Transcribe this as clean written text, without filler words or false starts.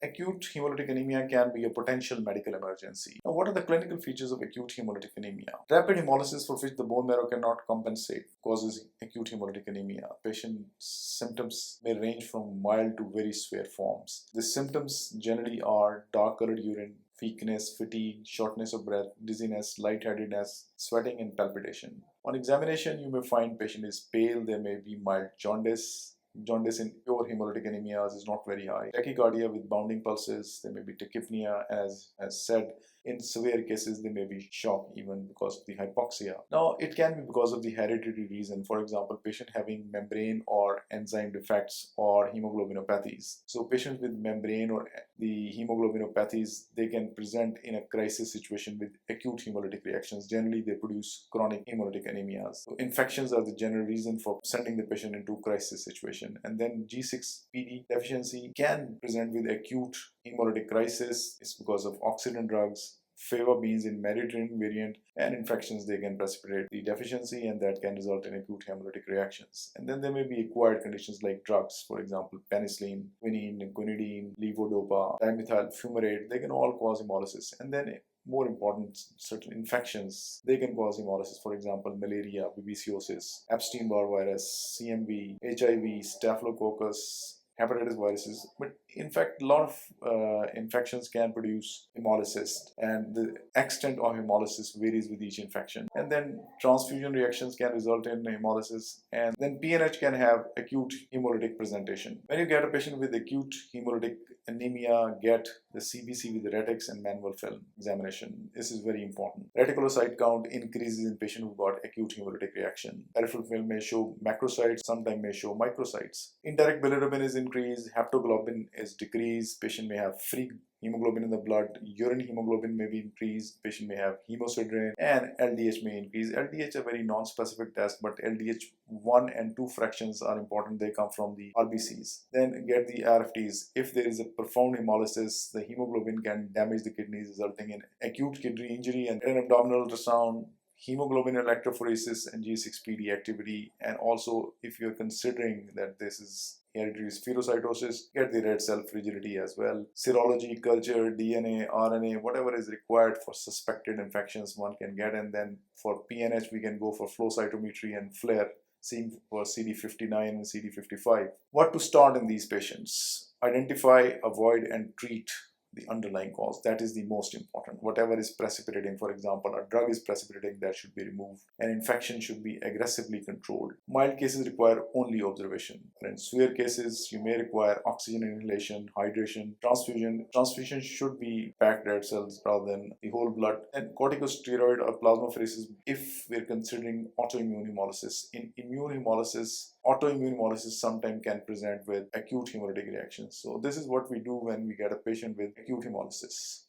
Acute hemolytic anemia can be a potential medical emergency. Now, what are the clinical features of acute hemolytic anemia? Rapid hemolysis for which the bone marrow cannot compensate causes acute hemolytic anemia. Patient's symptoms may range from mild to very severe forms. The symptoms generally are dark colored urine, weakness, fatigue, shortness of breath, dizziness, lightheadedness, sweating, and palpitation. On examination, you may find patient is pale. There may be mild jaundice. Jaundice in pure hemolytic anemias is not very high. Tachycardia with bounding pulses. There may be tachypnea, as said. In severe cases, there may be shock even because of the hypoxia. Now, it can be because of the hereditary reason. For example, patient having membrane or enzyme defects or hemoglobinopathies. So patients with membrane or the hemoglobinopathies, they can present in a crisis situation with acute hemolytic reactions. Generally, they produce chronic hemolytic anemias. So infections are the general reason for sending the patient into crisis situation. And then G6PD deficiency can present with acute hemolytic crisis. It's because of oxidant drugs, fava beans in Mediterranean variant, and infections. They can precipitate the deficiency, and that can result in acute hemolytic reactions. And then there may be acquired conditions like drugs, for example, penicillin, quinine, quinidine, levodopa, dimethyl fumarate. They can all cause hemolysis. And then more important, certain infections, they can cause hemolysis. For example, malaria, babesiosis, Epstein-Barr virus, CMV, HIV, staphylococcus, hepatitis viruses. But in fact, a lot of infections can produce hemolysis, and the extent of hemolysis varies with each infection. And then transfusion reactions can result in hemolysis, and then PNH can have acute hemolytic presentation. When you get a patient with acute hemolytic anemia, get the CBC with retics and manual film examination. This is very important. Reticulocyte count increases in patient who got acute hemolytic reaction. Peripheral film may show macrocytes, sometimes may show microcytes. Indirect bilirubin is increased, haptoglobin is decreased, patient may have free hemoglobin in the blood, urine hemoglobin may be increased, patient may have hemosiderin, and LDH may increase. LDH is a very non-specific test, but LDH 1 and 2 fractions are important. They come from the RBCs. Then get the RFTs. If there is a profound hemolysis, the hemoglobin can damage the kidneys, resulting in acute kidney injury, and an abdominal ultrasound, hemoglobin electrophoresis, and G6PD activity. And also, if you're considering that this is hereditary spherocytosis, get the red cell frigidity as well. Serology, culture, DNA, RNA, whatever is required for suspected infections, one can get. And then for PNH, we can go for flow cytometry and FLAIR, seen for CD59 and CD55. What to start in these patients? Identify, avoid, and treat the underlying cause. That is the most important. Whatever is precipitating, for example, a drug is precipitating, that should be removed. An infection should be aggressively controlled. Mild cases require only observation. In severe cases, you may require oxygen inhalation, hydration, transfusion. Transfusion should be packed red cells rather than the whole blood. And corticosteroid or plasmapheresis if we're considering autoimmune hemolysis. In immune hemolysis, autoimmune hemolysis sometimes can present with acute hemolytic reactions. So this is what we do when we get a patient with acute hemolysis.